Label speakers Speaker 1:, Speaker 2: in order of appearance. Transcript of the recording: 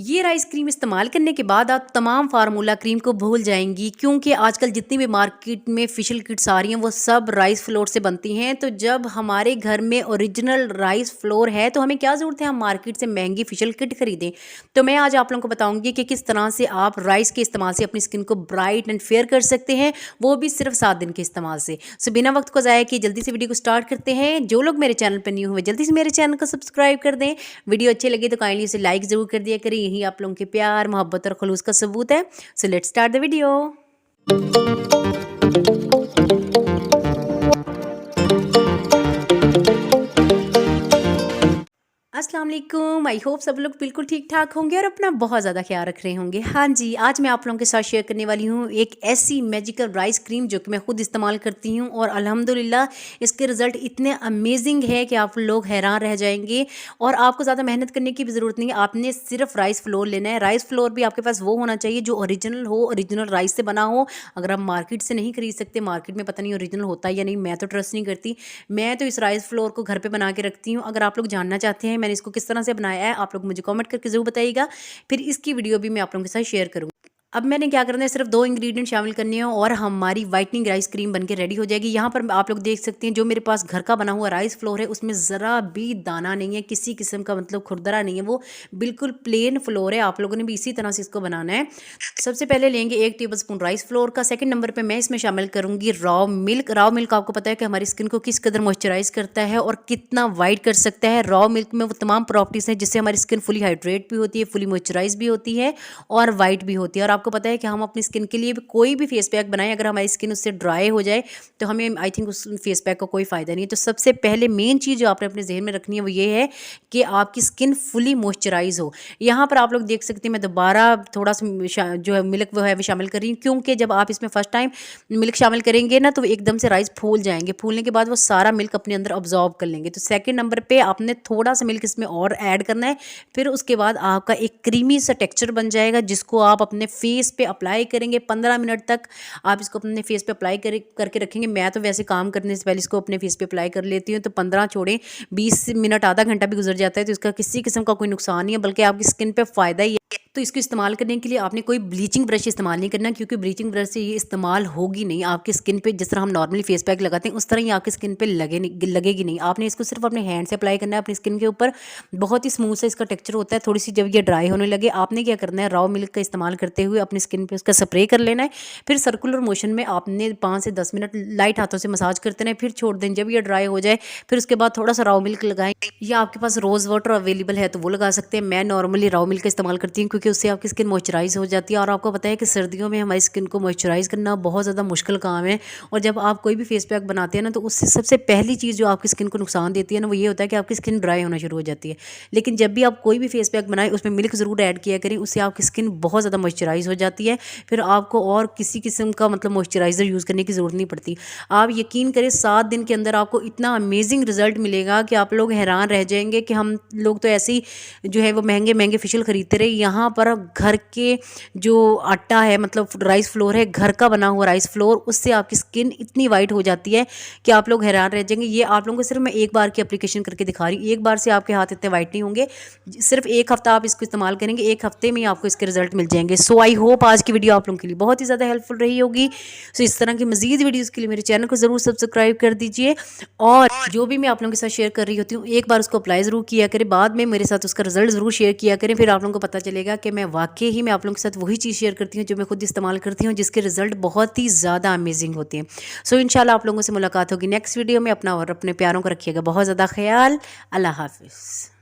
Speaker 1: ये rice cream इस्तेमाल करने के बाद आप तमाम फार्मूला क्रीम को भूल जाएंगी, क्योंकि आजकल जितनी भी मार्केट में फेशियल किट्स आ रही हैं वो सब राइस फ्लोर से बनती हैं। तो जब हमारे घर में ओरिजिनल राइस फ्लोर है तो हमें क्या ज़रूरत है हम मार्केट से महंगी फेशियल किट खरीदें। तो मैं आज आप लोगों को बताऊंगी कि किस तरह से आप राइस के इस्तेमाल से अपनी स्किन को ब्राइट एंड फेयर कर सकते हैं, वो भी सिर्फ 7 दिन के इस्तेमाल से। सो बिना वक्त को ज़ाया किए जल्दी से वीडियो को स्टार्ट करते हैं। जो लोग मेरे चैनल पर न्यू हुए जल्दी से मेरे चैनल को सब्सक्राइब कर दें। वीडियो अच्छे लगे तो काइंडली उसे लाइक ज़रूर कर दिया करें, यही आप लोगों के प्यार मोहब्बत और खलूस का सबूत है। So let's start the video. अस्सलाम वालेकुम, आई होप सब लोग बिल्कुल ठीक ठाक होंगे और अपना बहुत ज़्यादा ख्याल रख रहे होंगे। हाँ जी, आज मैं आप लोगों के साथ शेयर करने वाली हूँ एक ऐसी मैजिकल राइस क्रीम जो कि मैं खुद इस्तेमाल करती हूँ और अल्हम्दुलिल्लाह इसके रिज़ल्ट इतने अमेजिंग है कि आप लोग हैरान रह जाएंगे। और आपको ज़्यादा मेहनत करने की भी ज़रूरत नहीं है, आपने सिर्फ राइस फ्लोर लेना है। राइस फ्लोर भी आपके पास वो होना चाहिए जो ओरिजिनल हो, ओरिजिनल राइस से बना हो। अगर आप मार्केट से नहीं खरीद सकते, मार्केट में पता नहीं ओरिजिनल होता है या नहीं, मैं तो ट्रस्ट नहीं करती। मैं तो इस राइस फ्लोर को घर पर बना के रखती हूँ। अगर आप लोग जानना चाहते हैं मैंने इसको किस तरह से बनाया है, आप लोग मुझे कमेंट करके ज़रूर बताइएगा, फिर इसकी वीडियो भी मैं आप लोगों के साथ शेयर करूँगी। अब मैंने क्या करना है, सिर्फ 2 इंग्रेडिएंट शामिल करने हैं और हमारी वाइटनिंग राइस क्रीम बनके रेडी हो जाएगी। यहाँ पर आप लोग देख सकते हैं जो मेरे पास घर का बना हुआ राइस फ्लोर है उसमें ज़रा भी दाना नहीं है, किसी किस्म का मतलब खुरदरा नहीं है, वो बिल्कुल प्लेन फ्लोर है। आप लोगों ने भी इसी तरह से इसको बनाना है। सबसे पहले लेंगे 1 टेबलस्पून राइस फ्लोर का। सेकंड नंबर पे मैं इसमें शामिल करूंगी रॉ मिल्क। रॉ मिल्क आपको पता है कि हमारी स्किन को किस कदर मॉइस्चराइज करता है और कितना वाइट कर सकता है। रॉ मिल्क में वो तमाम प्रॉपर्टीज़ हैं जिससे हमारी स्किन फुली हाइड्रेट भी होती है, फुली मॉइस्चराइज भी होती है और वाइट भी होती है। और आपको पता है कि हम अपनी स्किन के लिए भी कोई भी फेस पैक बनाएं, अगर हमारी स्किन उससे ड्राई हो जाए तो हमें आई थिंक उस फेस पैक का कोई फ़ायदा नहीं है। तो सबसे पहले मेन चीज़ जो आपने अपने जहन में रखनी है वो ये है कि आपकी स्किन फुली मॉइस्चराइज हो। यहाँ पर आप लोग देख सकते हैं मैं दोबारा थोड़ा सा जो है मिल्क वो है वो शामिल कर रही हूँ, क्योंकि जब आप इसमें फर्स्ट टाइम मिल्क शामिल करेंगे ना तो एकदम से राइस फूल जाएंगे। फूलने के बाद वो सारा मिल्क अपने अंदर ऑब्जॉर्व कर लेंगे। तो सेकंड नंबर पे आपने थोड़ा सा मिल्क इसमें और ऐड करना है। फिर उसके बाद आपका एक क्रीमी सा टेक्सचर बन जाएगा जिसको आप अपने फेस पे अप्लाई करेंगे। 15 मिनट तक आप इसको अपने फेस पे अप्लाई करके रखेंगे। मैं तो वैसे काम करने से पहले इसको अपने फेस पे अप्लाई कर लेती हूँ। तो 15 छोड़ें 20 मिनट आधा घंटा भी गुजर जाता है तो इसका किसी किस्म का कोई नुकसान नहीं है, बल्कि आपकी स्किन पे फ़ायदा ही है। तो इसको इस्तेमाल करने के लिए आपने कोई ब्लीचिंग ब्रश इस्तेमाल नहीं करना, क्योंकि ब्लीचिंग ब्रश से ये इस्तेमाल होगी नहीं आपकी स्किन पे। जिस तरह हम नॉर्मली फेस पैक लगाते हैं उस तरह ही आपकी स्किन पे लगेगी नहीं। आपने इसको सिर्फ अपने हैंड से अप्लाई करना है अपनी स्किन के ऊपर। बहुत ही स्मूथ से इसका टेक्सचर होता है। थोड़ी सी जब ये ड्राई होने लगे आपने क्या करना है, रॉ मिल्क का इस्तेमाल करते हुए अपनी स्किन पर उसका स्प्रे कर लेना है। फिर सर्कुलर मोशन में आपने 5 से 10 मिनट लाइट हाथों से मसाज करते रहें, फिर छोड़ दें। जब ये ड्राई हो जाए फिर उसके बाद थोड़ा सा रॉ मिल्क लगाएं, या आपके पास रोज़ वाटर अवेलेबल है तो वो लगा सकते हैं। मैं नॉर्मली रॉ मिल्क का इस्तेमाल करती हूँ क्योंकि उससे आपकी स्किन मॉइस्चराइज हो जाती है। और आपको पता है कि सर्दियों में हमारी स्किन को मॉइस्चराइज करना बहुत ज़्यादा मुश्किल काम है। और जब आप कोई भी फेस पैक बनाते हैं ना तो उससे सबसे पहली चीज़ जो आपकी स्किन को नुकसान देती है ना वो ये होता है कि आपकी स्किन ड्राई होना शुरू हो जाती है। लेकिन जब भी आप कोई भी फेस पैक बनाएं उसमें मिल्क ज़रूर ऐड किया करें, उससे आपकी स्किन बहुत ज़्यादा मॉइस्चराइज हो जाती है। फिर आपको और किसी किस्म का मतलब मॉइस्चराइज़र यूज़ करने की ज़रूरत नहीं पड़ती। आप यकीन करें 7 दिन के अंदर आपको इतना अमेजिंग रिजल्ट मिलेगा कि आप लोग हैरान रह जाएंगे कि हम लोग तो ऐसे ही जो है वो महंगे महंगे फेशियल खरीदते रहे। यहाँ पर घर के जो आटा है मतलब राइस फ्लोर है, घर का बना हुआ राइस फ्लोर, उससे आपकी स्किन इतनी वाइट हो जाती है कि आप लोग हैरान रह जाएंगे। ये आप लोगों को सिर्फ मैं एक बार की एप्लीकेशन करके दिखा रही हूँ, एक बार से आपके हाथ इतने वाइट नहीं होंगे। सिर्फ 1 हफ्ता आप इसको इस्तेमाल करेंगे, 1 हफ्ते में आपको इसके रिजल्ट मिल जाएंगे। सो आई होप आज की वीडियो आप लोगों के लिए बहुत ही ज़्यादा हेल्पफुल रही होगी। सो इस तरह की मजीद वीडियोज़ के लिए मेरे चैनल को ज़रूर सब्सक्राइब कर दीजिए। और जो भी मैं आप लोगों के साथ शेयर कर रही होती हूँ एक बार उसको अप्लाई ज़रूर किया करें, बाद में मेरे साथ उसका रिजल्ट ज़रूर शेयर किया करें। फिर आप लोगों को पता चलेगा कि मैं वाकई ही मैं आप लोगों के साथ वही चीज़ शेयर करती हूँ जो मैं खुद इस्तेमाल करती हूँ, जिसके रिजल्ट बहुत ही ज़्यादा अमेजिंग होते हैं। सो इंशाल्लाह आप लोगों से मुलाकात होगी नेक्स्ट वीडियो में। अपना और अपने प्यारों को रखिएगा बहुत ज़्यादा ख्याल। अल्लाह हाफिज़।